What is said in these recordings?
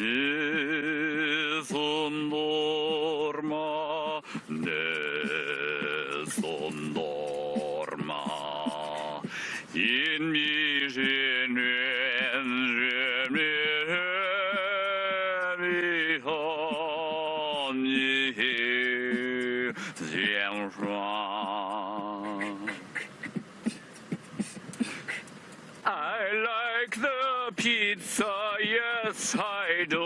Nessun dorma, nessun dorma, in I like the pizza, yes I do.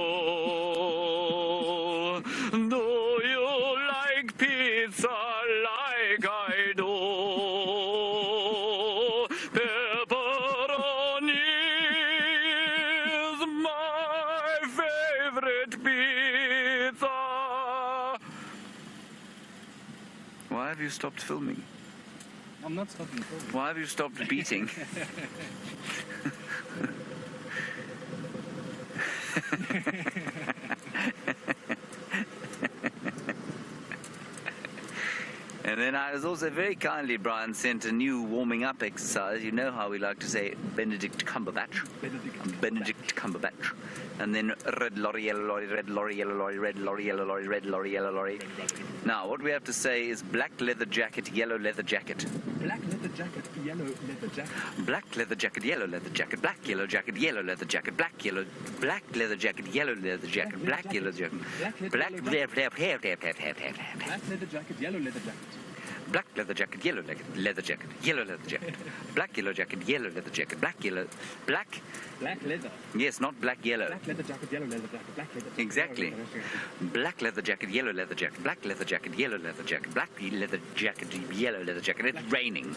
Do you like pizza like I do? Pepperoni is my favorite pizza. Why have you stopped filming? I'm not stopping filming. Why have you stopped beating? And then I was also very kindly, Brian sent a new warming up exercise. You know how we like to say Benedict Cumberbatch. Benedict Cumberbatch. And then red lorry, yellow lorry, red lorry, yellow lorry, red lorry, yellow lorry, red lorry, yellow lorry. Now, what we have to say is black leather jacket, yellow leather jacket. Black leather jacket, yellow leather jacket. Black leather jacket, yellow leather jacket, black yellow jacket, yellow leather jacket, black leather jacket, yellow leather jacket, black yellow jacket, black leather jacket, yellow leather jacket. Black leather jacket, yellow leather jacket, yellow leather jacket, black yellow jacket, yellow leather jacket, black leather. Yes, not black yellow. Black leather jacket, yellow leather jacket, black leather jacket. Exactly. Black leather jacket, yellow leather jacket, black leather jacket, yellow leather jacket, black leather jacket, yellow leather jacket. It's raining.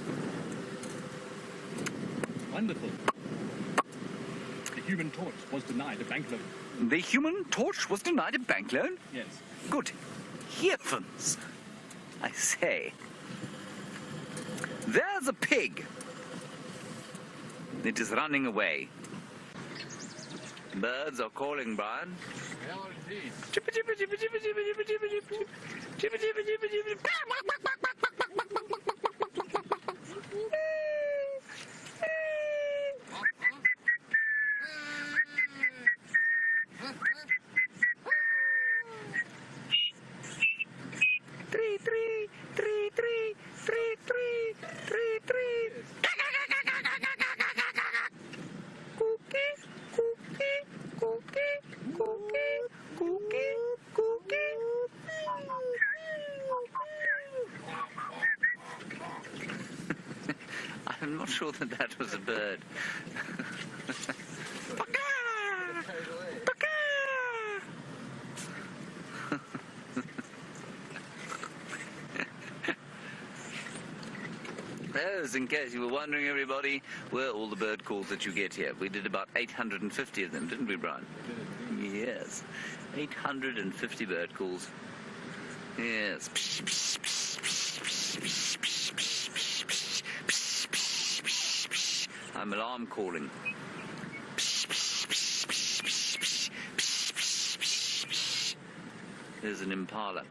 Wonderful. The Human Torch was denied a bank loan. The Human Torch was denied a bank loan? Yes. Good heavens. I say. There's a pig. It is running away. Birds are calling, Brian. They are indeed. Chippa, chippa, chippa, chippa, chippa, chippa, chippa, chippa. Chippa, chippa, chippa, chippa. Three, three, three, three, three, three, three, three. Cookie, cookie, cookie, cookie, cookie, cookie. I'm not sure that that was a bird. Those, in case you were wondering, everybody, were all the bird calls that you get here. We did about 850 of them, didn't we, Brian? Yes. 850 bird calls. Yes. I'm alarm calling. There's an impala.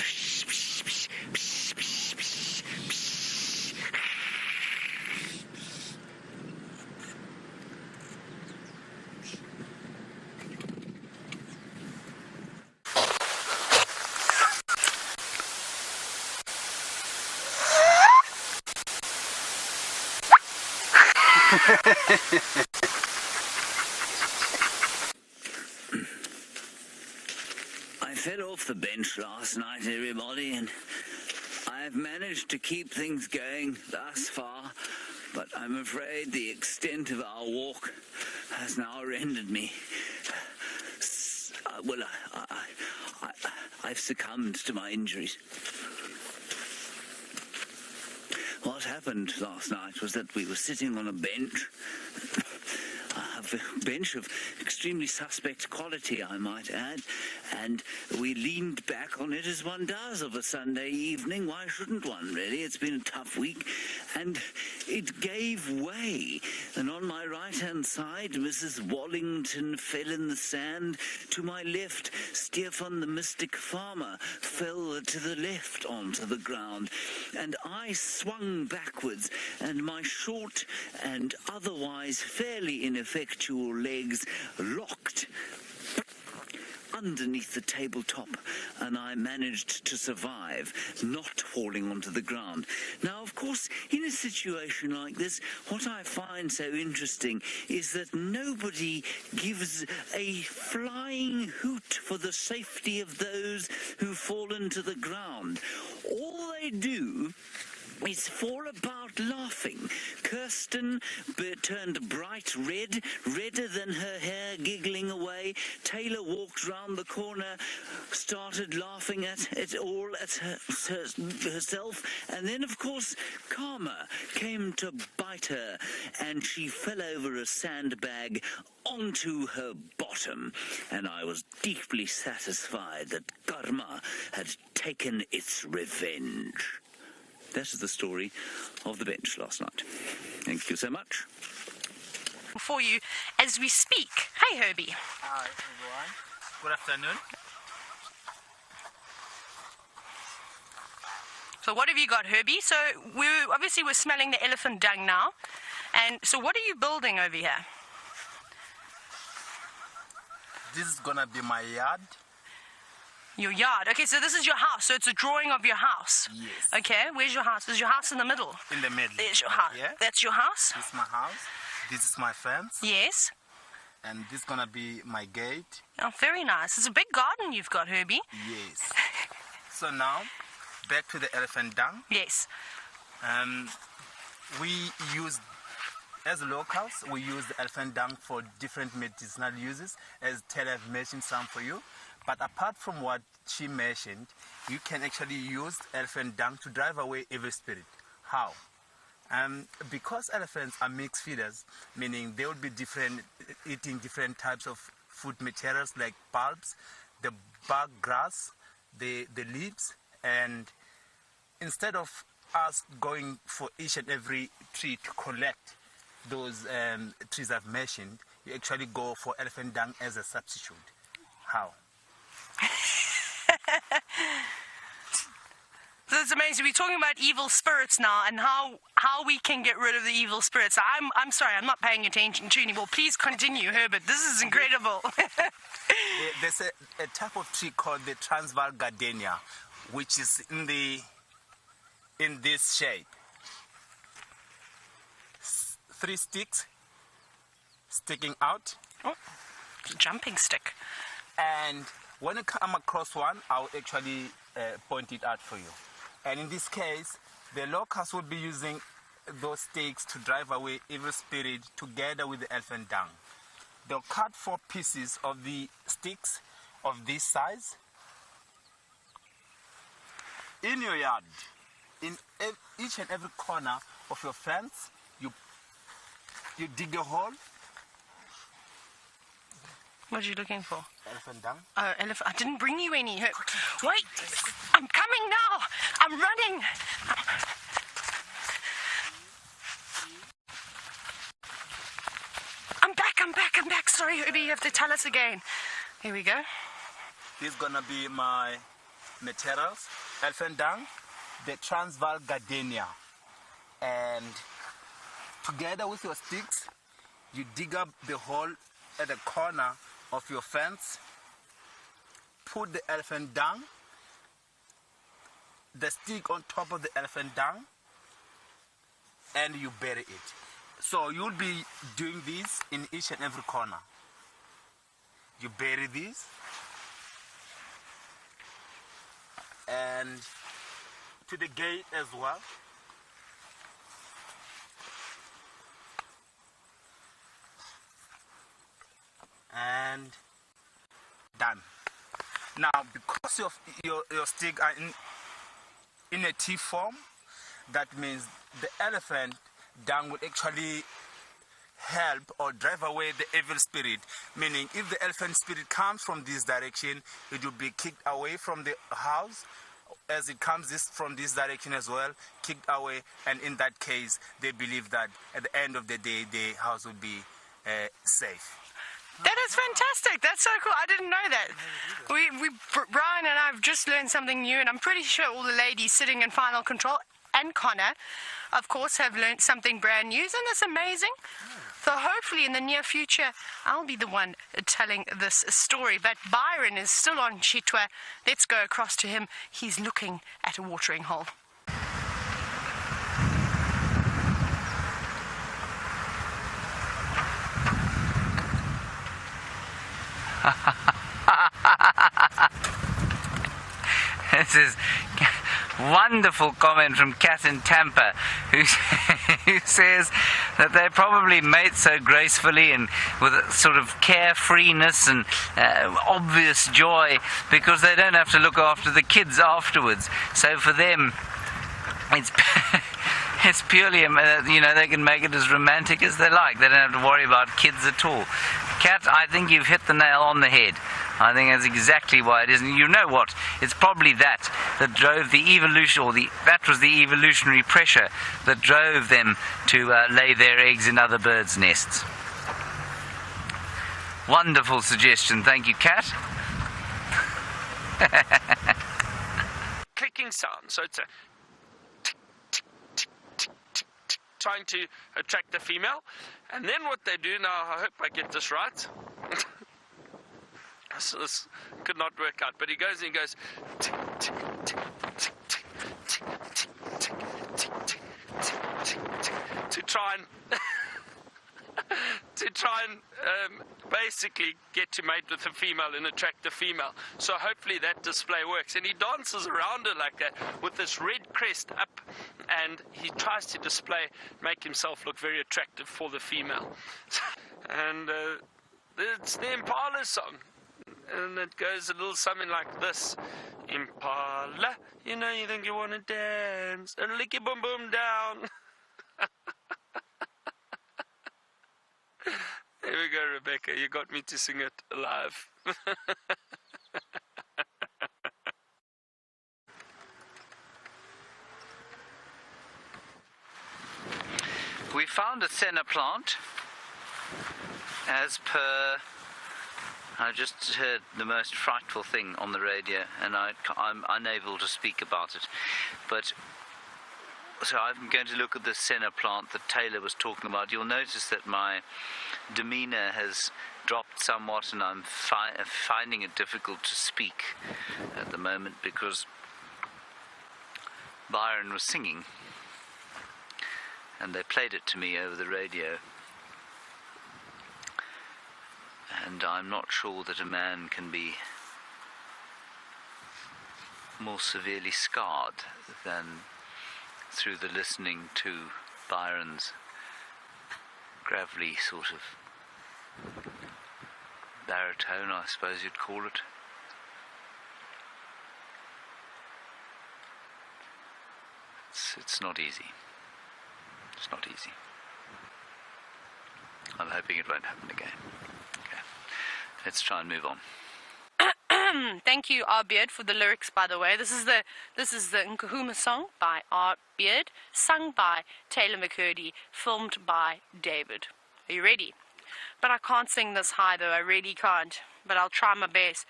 I fell off the bench last night, everybody, and I've managed to keep things going thus far, but I'm afraid the extent of our walk has now rendered me... I've succumbed to my injuries. What happened last night was that we were sitting on a bench of extremely suspect quality, I might add, and we leaned back on it as one does of a Sunday evening. Why shouldn't one, really? It's been a tough week, and it gave way. And on my right-hand side, Mrs. Wallington fell in the sand. To my left, Stefan the Mystic Farmer fell to the left onto the ground, and I swung backwards, and my short and otherwise fairly ineffectual legs locked underneath the tabletop, and I managed to survive, not falling onto the ground. Now, of course, in a situation like this, what I find so interesting is that nobody gives a flying hoot for the safety of those who've fallen to the ground. All they do is fall about laughing. Kirsten turned bright red, redder than her hair, giggling away. Taylor walked round the corner, started laughing at it all, at herself, and then, of course, Karma came to bite her, and she fell over a sandbag onto her bottom, and I was deeply satisfied that Karma had taken its revenge. That is the story of the bench last night. Thank you so much. For you as we speak. Hey, Herbie. Hi, everyone. Good afternoon. So what have you got, Herbie? So we're smelling the elephant dung now. And so what are you building over here? This is gonna be my yard. Your yard. Okay, so this is your house. So it's a drawing of your house. Yes. Okay, where's your house? Is your house in the middle? In the middle. There's your house. Yeah. That's your house? This is my house. This is my fence. Yes. And this is gonna be my gate. Oh, very nice. It's a big garden you've got, Herbie. Yes. So now, back to the elephant dung. Yes. We use, as locals, we use the elephant dung for different medicinal uses, as Taylor have mentioned some for you. But apart from what she mentioned, you can actually use elephant dung to drive away evil spirit. How? Because elephants are mixed feeders, meaning they will be eating different types of food materials like bulbs, the bark grass, the leaves, and instead of us going for each and every tree to collect those trees I've mentioned, you actually go for elephant dung as a substitute. How? So it's amazing. We're talking about evil spirits now and how we can get rid of the evil spirits. I'm sorry, I'm not paying attention to you anymore. Please continue, Herbert. This is incredible. There's a type of tree called the Transvaal gardenia, which is in this shape. 3 sticks sticking out. Oh, it's a jumping stick. And when you come across one, I'll actually point it out for you. And in this case, the locals will be using those sticks to drive away evil spirit together with the elephant dung. They'll cut 4 pieces of the sticks of this size. In your yard, in each and every corner of your fence, you dig a hole. What are you looking for? Elephant dung. Oh, elephant. I didn't bring you any. Wait, I'm coming now. I'm running. I'm back. Sorry, Herbie, you have to tell us again. Here we go. This is gonna be my materials. Elephant dung, the Transvaal gardenia. And together with your sticks, you dig up the hole at the corner of your fence, put the elephant dung, the stick on top of the elephant dung, and you bury it. So you'll be doing this in each and every corner. You bury this, and to the gate as well. And done. Now, because your stick are in a T form, that means the elephant dung will actually help or drive away the evil spirit. Meaning, if the elephant spirit comes from this direction, it will be kicked away from the house. As it comes from this direction as well, kicked away. And in that case, they believe that at the end of the day, the house will be safe. That is fantastic. That's so cool. I didn't know that. Brian and I have just learned something new, and I'm pretty sure all the ladies sitting in final control and Connor, of course, have learnt something brand new, and that's amazing. So hopefully in the near future, I'll be the one telling this story. But Byron is still on Chitwa. Let's go across to him. He's looking at a watering hole. This is wonderful comment from Kat in Tampa, who says that they probably mate so gracefully and with a sort of carefreeness and obvious joy because they don't have to look after the kids afterwards. So for them, it's purely, they can make it as romantic as they like. They don't have to worry about kids at all. Kat, I think you've hit the nail on the head. I think that's exactly why it is. And you know what? It's probably that drove the evolution, that was the evolutionary pressure that drove them to lay their eggs in other birds' nests. Wonderful suggestion. Thank you, Kat. Clicking sound. So it's a trying to attract the female. And then what they do now, I hope I get this right. So this could not work out, but he goes and he goes tick, tick, tick, tick, tick, tick, tick, tick, tick, tick, tick, tick, to try and basically get to mate with the female and attract the female. So hopefully that display works. And he dances around her like that with this red crest up, and he tries to make himself look very attractive for the female. And it's the Impala song. And it goes a little something like this. Impala, you think you want to dance, and lick your boom boom down. There we go, Rebecca. You got me to sing it live. We found a senna plant, as per... I just heard the most frightful thing on the radio, and I'm unable to speak about it. But so I'm going to look at the senna plant that Taylor was talking about. You'll notice that my demeanour has dropped somewhat, and I'm finding it difficult to speak at the moment because Byron was singing, and they played it to me over the radio. And I'm not sure that a man can be more severely scarred than through the listening to Byron's gravelly sort of baritone, I suppose you'd call it. It's not easy. It's not easy. I'm hoping it won't happen again. Let's try and move on. Thank you, R. Beard, for the lyrics, by the way. This is the Nkahuma song by R. Beard, sung by Taylor McCurdy, filmed by David. Are you ready? But I can't sing this high, though. I really can't. But I'll try my best.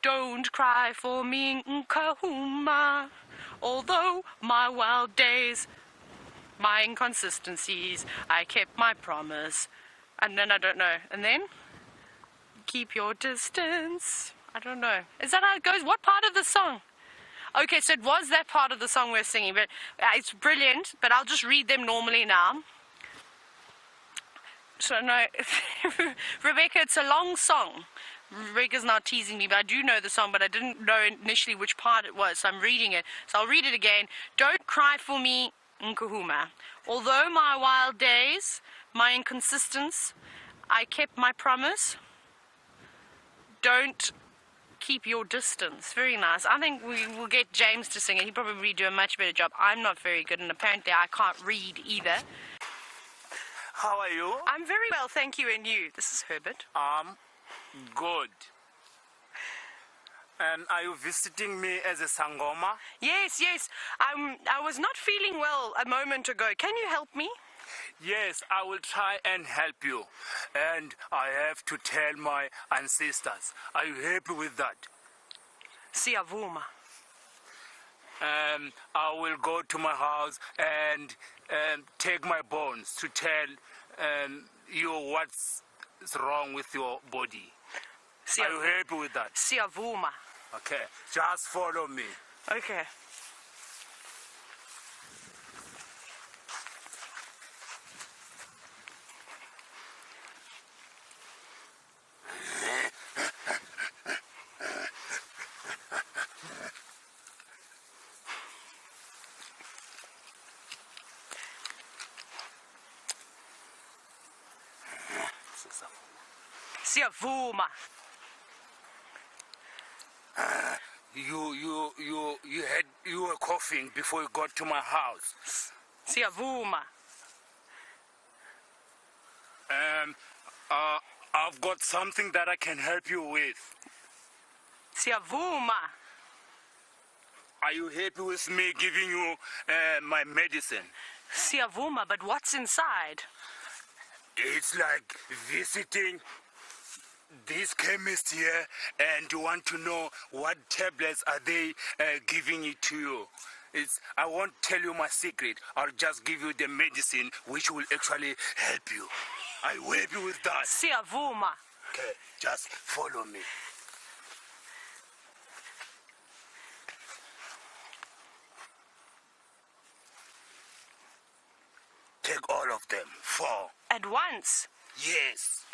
Don't cry for me, Nkahuma, although my wild days, my inconsistencies, I kept my promise. And then I don't know. And then... keep your distance. I don't know. Is that how it goes? What part of the song? Okay, so it was that part of the song we're singing, but it's brilliant, but I'll just read them normally now. So, no, Rebecca, it's a long song. Rebecca's not teasing me, but I do know the song, but I didn't know initially which part it was, so I'm reading it. So I'll read it again. Don't cry for me, Nkahuma. Although my wild days, my inconsistence, I kept my promise. Don't keep your distance. Very nice. I think we will get James to sing it. He'll probably do a much better job. I'm not very good, and apparently I can't read either. How are you? I'm very well, thank you, and you? This is Herbert. Good. And are you visiting me as a Sangoma? Yes. I was not feeling well a moment ago. Can you help me? Yes, I will try and help you. And I have to tell my ancestors. Are you happy with that? Siyavuma. I will go to my house and take my bones to tell you what's wrong with your body. Are you happy with that? Siyavuma. Okay, just follow me. Okay. Siyavuma. You were coughing before you got to my house. Siyavuma. I've got something that I can help you with. Siyavuma. Are you happy with me giving you my medicine? Siyavuma, but what's inside? It's like visiting this chemist here and you want to know what tablets are they giving it to you. I won't tell you my secret. I'll just give you the medicine which will actually help you. Are you happy with that? Siyavuma. Okay, just follow me. Take all of them. 4. At once. Yes.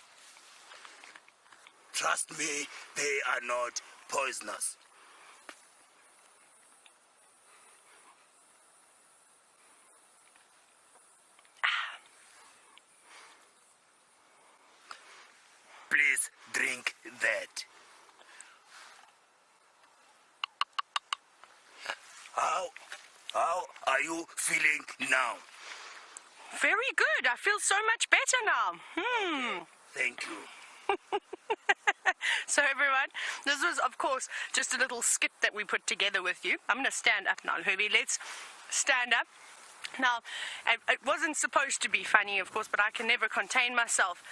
Trust me, they are not poisonous. Please drink that. How are you feeling now? Very good. I feel so much better now. Thank you. So everyone, this was of course just a little skit that we put together with you. I'm going to stand up now, Herbie. Let's stand up. Now, it wasn't supposed to be funny, of course, but I can never contain myself.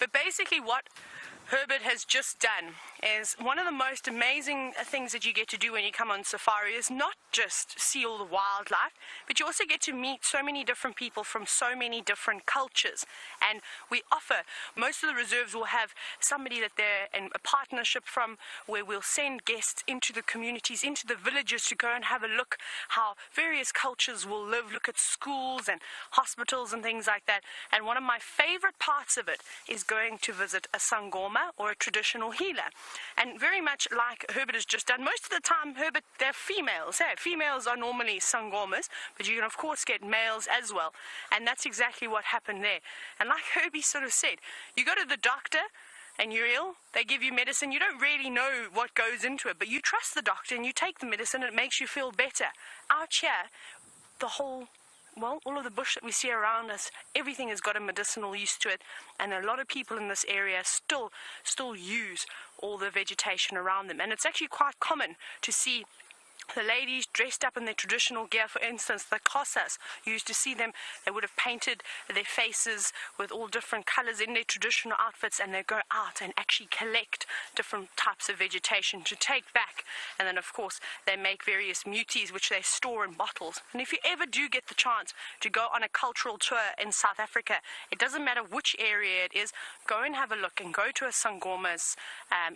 But basically what Herbert has just done is one of the most amazing things that you get to do when you come on safari is not just see all the wildlife, but you also get to meet so many different people from so many different cultures. And we offer, most of the reserves will have somebody that they're in a partnership from, where we'll send guests into the communities, into the villages to go and have a look how various cultures will live, look at schools and hospitals and things like that. And one of my favorite parts of it is going to visit a Sangoma or a traditional healer. And very much like Herbert has just done, most of the time, Herbert, they're females. Hey, females are normally Sangomas, but you can of course get males as well. And that's exactly what happened there. And like Herbie sort of said, you go to the doctor and you're ill, they give you medicine, you don't really know what goes into it, but you trust the doctor and you take the medicine and it makes you feel better. Out here, all of the bush that we see around us, everything has got a medicinal use to it, and a lot of people in this area still use all the vegetation around them. And it's actually quite common to see the ladies dressed up in their traditional gear. For instance, the Xhosas, you used to see them, they would have painted their faces with all different colors in their traditional outfits, and they go out and actually collect different types of vegetation to take back. And then of course they make various muties which they store in bottles. And if you ever do get the chance to go on a cultural tour in South Africa, it doesn't matter which area it is, go and have a look and go to a Sangoma's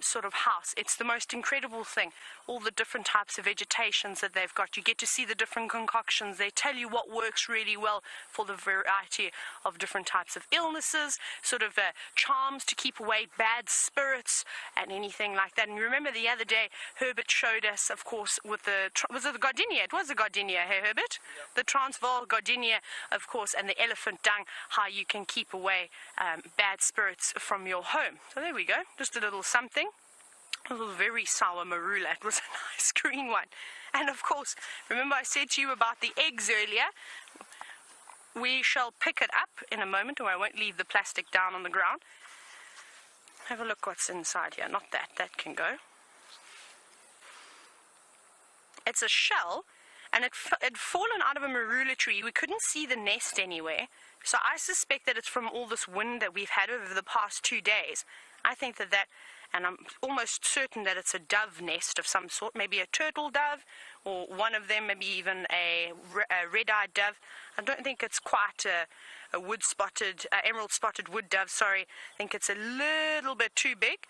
sort of house. It's the most incredible thing, all the different types of vegetation that they've got. You get to see the different concoctions. They tell you what works really well for the variety of different types of illnesses, sort of charms to keep away bad spirits and anything like that. And remember the other day, Herbert showed us, of course, with was it the gardenia? It was the gardenia, hey Herbert? Yep. The Transvaal gardenia, of course, and the elephant dung, how you can keep away bad spirits from your home. So there we go, just a little something. A little very sour marula. It was a nice green one. And of course, remember I said to you about the eggs earlier? We shall pick it up in a moment, or I won't leave the plastic down on the ground. Have a look what's inside here. Not that. That can go. It's a shell, and it'd fallen out of a marula tree. We couldn't see the nest anywhere. So I suspect that it's from all this wind that we've had over the past 2 days. I think that and I'm almost certain that it's a dove nest of some sort, maybe a turtle dove, or one of them, maybe even a red-eyed dove. I don't think it's quite a wood-spotted, emerald-spotted wood dove, sorry. I think it's a little bit too big.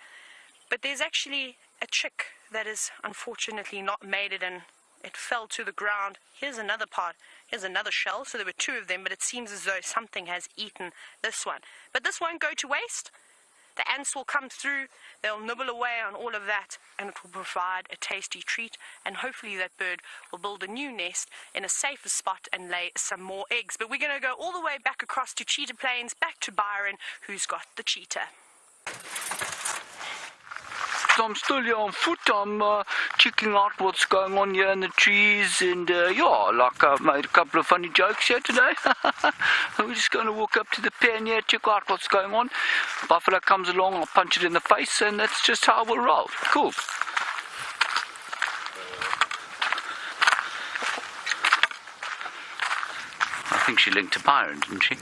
But there's actually a chick that is unfortunately not mated, and it fell to the ground. Here's another part. Here's another shell. So there were two of them, but it seems as though something has eaten this one. But this won't go to waste. The ants will come through, they'll nibble away on all of that, and it will provide a tasty treat, and hopefully that bird will build a new nest in a safer spot and lay some more eggs. But we're going to go all the way back across to Cheetah Plains, back to Byron, who's got the cheetah. I'm still here on foot. I'm checking out what's going on here in the trees, and I've made a couple of funny jokes here today. We're just going to walk up to the pen here, check out what's going on. Buffalo comes along, I'll punch it in the face, and that's just how we'll roll. Cool. I think she linked to Byron, didn't she?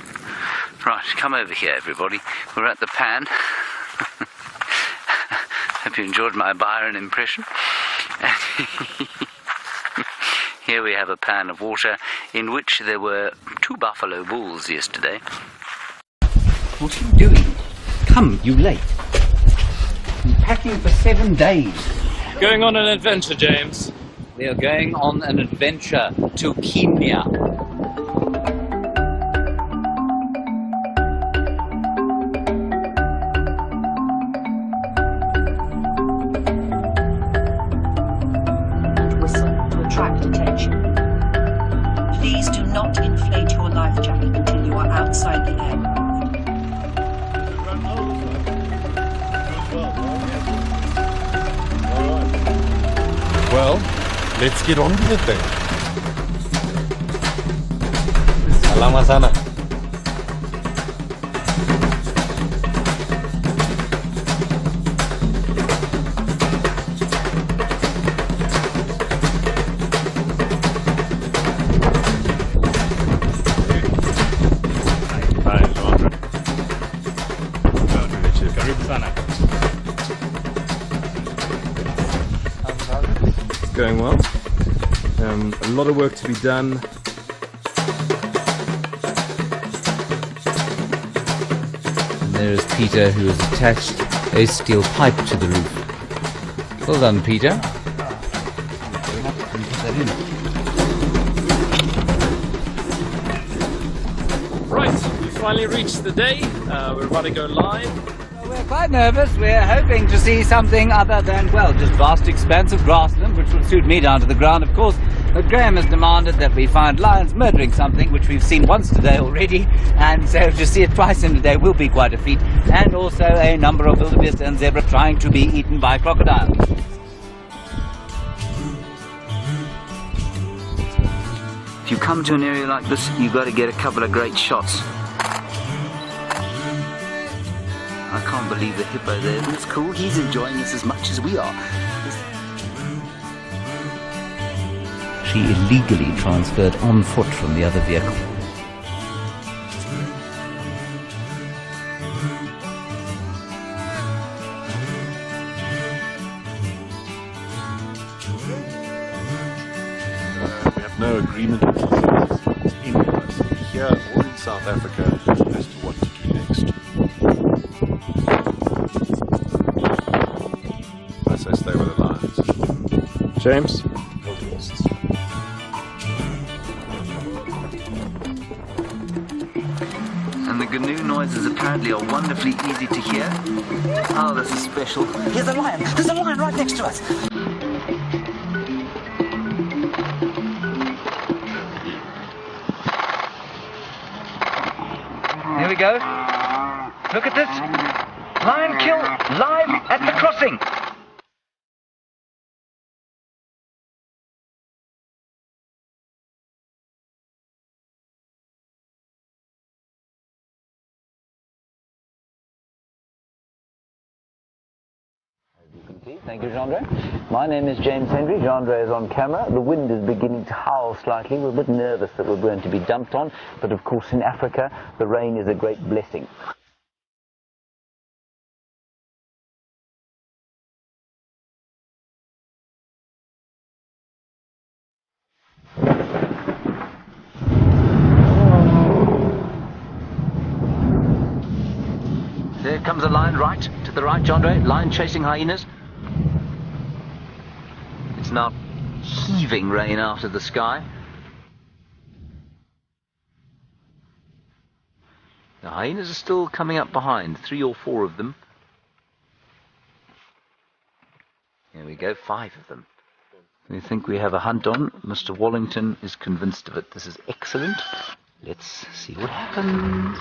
Right, come over here, everybody. We're at the pan. Hope you enjoyed my Byron impression. Here we have a pan of water in which there were 2 buffalo bulls yesterday. What are you doing? Come, you late. I'm packing for 7 days. Going on an adventure, James. We are going on an adventure to Kenya. Please do not inflate your life jacket until you are outside the aircraft. Well, let's get on with it then. Salama sana. Going well. A lot of work to be done. And there is Peter, who has attached a steel pipe to the roof. Well done, Peter. Right, we finally reached the day. We're about to go live. We're quite nervous. We're hoping to see something other than, well, just vast expanse of grassland, which would suit me down to the ground, of course. But Graham has demanded that we find lions murdering something, which we've seen once today already, and so to see it twice in a day will be quite a feat. And also a number of wildebeest and zebra trying to be eaten by crocodiles. If you come to an area like this, you've got to get a couple of great shots. I can't believe the hippo there. Isn't this cool? He's enjoying this as much as we are. She illegally transferred on foot from the other vehicle. We have no agreement with any of us here or in South Africa as to what to do next. I say stay with the lions. James? Hold the horses. And the GNU noises apparently are wonderfully easy to hear. Oh, this is special. Here's a lion! There's a lion right next to us! Here we go. Look at this. Lion kill live at the crossing. Thank you, Jeandre. My name is James Hendry. Jeandre is on camera. The wind is beginning to howl slightly. We're a bit nervous that we're going to be dumped on, but of course in Africa the rain is a great blessing. There comes a lion right, to the right, Jandre. Lion chasing hyenas. It's now heaving rain out of the sky. The hyenas are still coming up behind, 3 or 4 of them. Here we go, 5 of them. We think we have a hunt on. Mr. Wallington is convinced of it. This is excellent. Let's see what happens.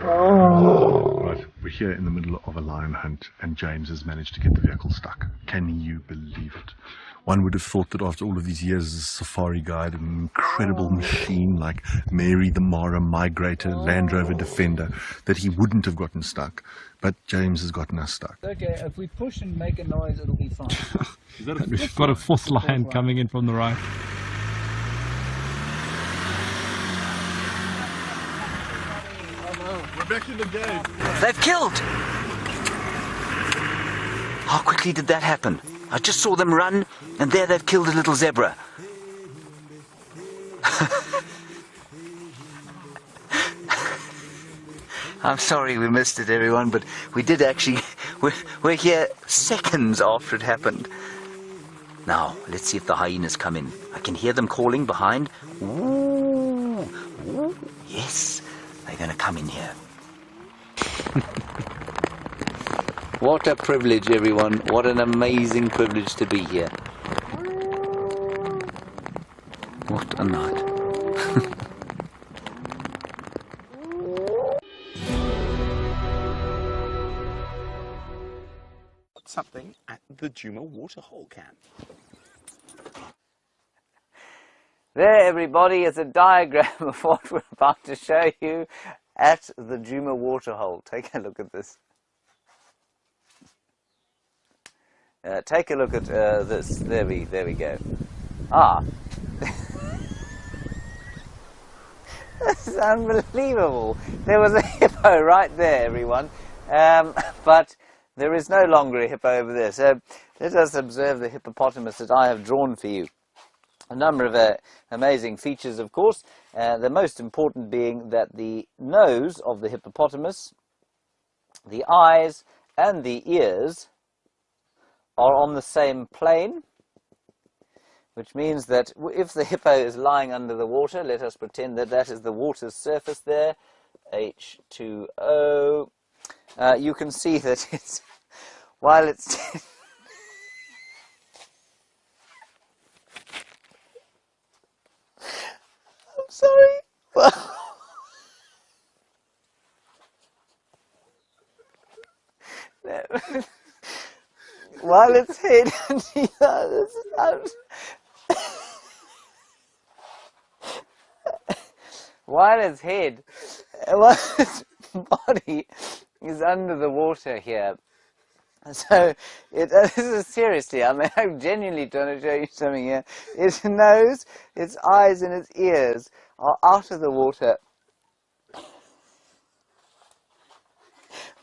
Right, we're here in the middle of a lion hunt, and James has managed to get the vehicle stuck. Can you believe it? One would have thought that after all of these years as a safari guide, an incredible machine like Mary the Mara Migrator, Land Rover Defender, that he wouldn't have gotten stuck. But James has gotten us stuck. Okay, if we push and make a noise, it'll be fine. We've got a 4th lion coming in from the right. We're back in the game. They've killed! How quickly did that happen? I just saw them run, and there they've killed a little zebra. I'm sorry we missed it, everyone, but we did actually... We're here seconds after it happened. Now, let's see if the hyenas come in. I can hear them calling behind. Ooh, ooh, yes, they're going to come in here. What a privilege, everyone. What an amazing privilege to be here. What a night. Something at the Djuma waterhole camp. There, everybody, is a diagram of what we're about to show you at the Djuma waterhole. Take a look at this. Take a look at this. There we go. Ah. This is unbelievable. There was a hippo right there, everyone. But there is no longer a hippo over there. So let us observe the hippopotamus that I have drawn for you. A number of amazing features, of course. The most important being that the nose of the hippopotamus, the eyes and the ears are on the same plane, which means that if the hippo is lying under the water, let us pretend that that is the water's surface there, H2O, you can see that it's, while it's... I'm sorry. Well, while its head while its head, while its body is under the water here. So, this is seriously, I mean, I'm genuinely trying to show you something here. Its nose, its eyes and its ears are out of the water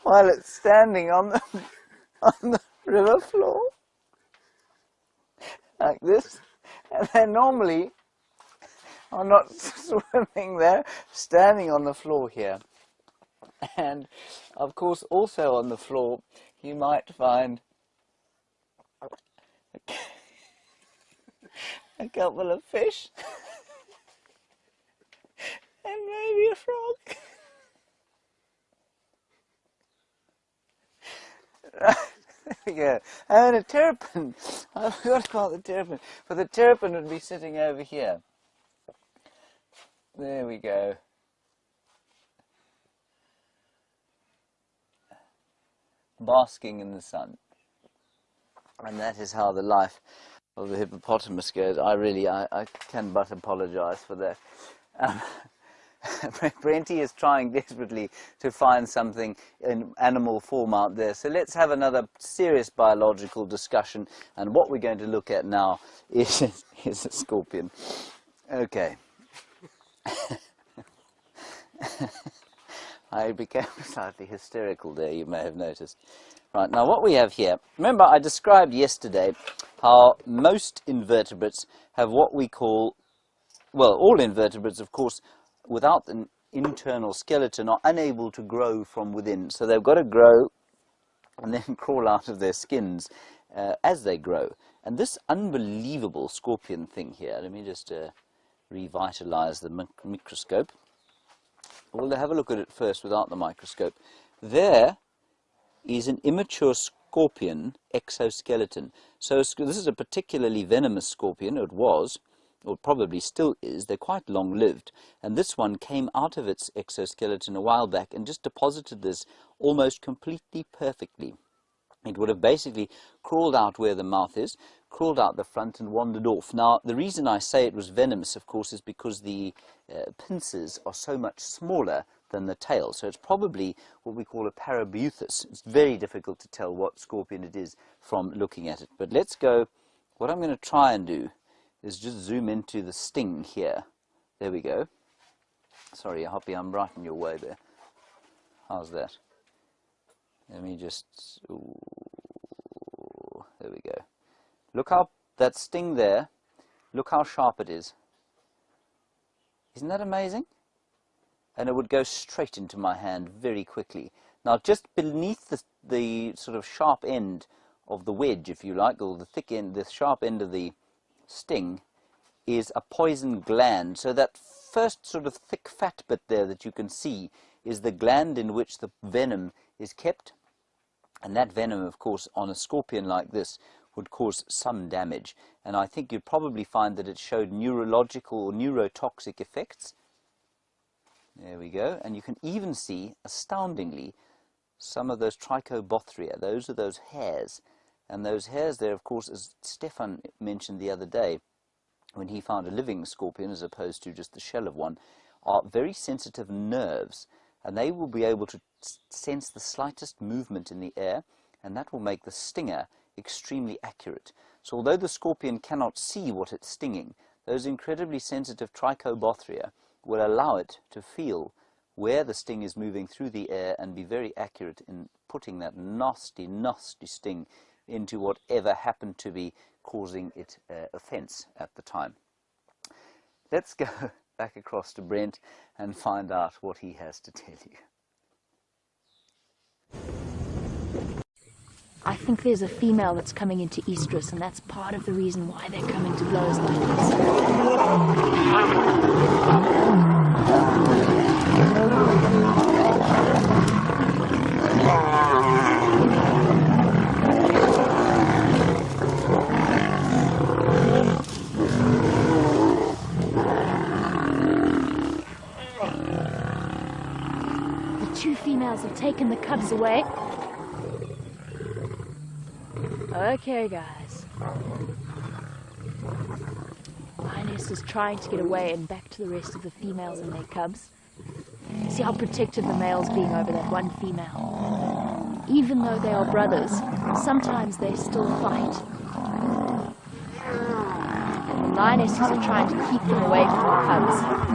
while it's standing on the river floor like this, and they normally are not swimming there, standing on the floor here. And of course also on the floor you might find a couple of fish and maybe a frog. Right, there we go. And a terrapin. I forgot about the terrapin. But the terrapin would be sitting over here. There we go. Basking in the sun. And that is how the life of the hippopotamus goes. I can but apologize for that. Brenty is trying desperately to find something in animal form out there. So let's have another serious biological discussion. And what we're going to look at now is a scorpion. Okay. I became slightly hysterical there, you may have noticed. Right, now what we have here, remember I described yesterday how most invertebrates have what we call, well, all invertebrates, of course, without the internal skeleton are unable to grow from within. So they've got to grow and then crawl out of their skins as they grow. And this unbelievable scorpion thing here, let me just revitalize the microscope. We'll have a look at it first without the microscope. There is an immature scorpion exoskeleton. So this is a particularly venomous scorpion. It was, or probably still is. They're quite long-lived. And this one came out of its exoskeleton a while back and just deposited this almost completely perfectly. It would have basically crawled out where the mouth is, crawled out the front and wandered off. Now, the reason I say it was venomous, of course, is because the pincers are so much smaller than the tail. So it's probably what we call a Parabuthus. It's very difficult to tell what scorpion it is from looking at it. But let's go, what I'm going to try and do is just zoom into the sting here. There we go. Sorry, Hoppy, I'm right in your way there. How's that? Let me just, ooh, there we go. Look how, that sting there, look how sharp it is. Isn't that amazing? And it would go straight into my hand very quickly. Now, just beneath the sort of sharp end of the wedge, if you like, or the thick end, the sharp end of the sting, is a poison gland. So that first sort of thick fat bit there that you can see is the gland in which the venom is kept. And that venom, of course, on a scorpion like this would cause some damage. And I think you'd probably find that it showed neurological or neurotoxic effects. There we go. And you can even see, astoundingly, some of those Trichobothria. Those are those hairs. And those hairs there, of course, as Stefan mentioned the other day, when he found a living scorpion as opposed to just the shell of one, are very sensitive nerves. And they will be able to sense the slightest movement in the air, and that will make the stinger extremely accurate. So although the scorpion cannot see what it's stinging, those incredibly sensitive Trichobothria will allow it to feel where the sting is moving through the air and be very accurate in putting that nasty, nasty sting into whatever happened to be causing it offense at the time. Let's go back across to Brent and find out what he has to tell you. I think there's a female that's coming into estrus, and that's part of the reason why they're coming to blows like The two females have taken the cubs away. Okay, guys. Lioness is trying to get away and back to the rest of the females and their cubs. See how protective the male's being over that one female. Even though they are brothers, sometimes they still fight. And the lionesses are trying to keep them away from the cubs.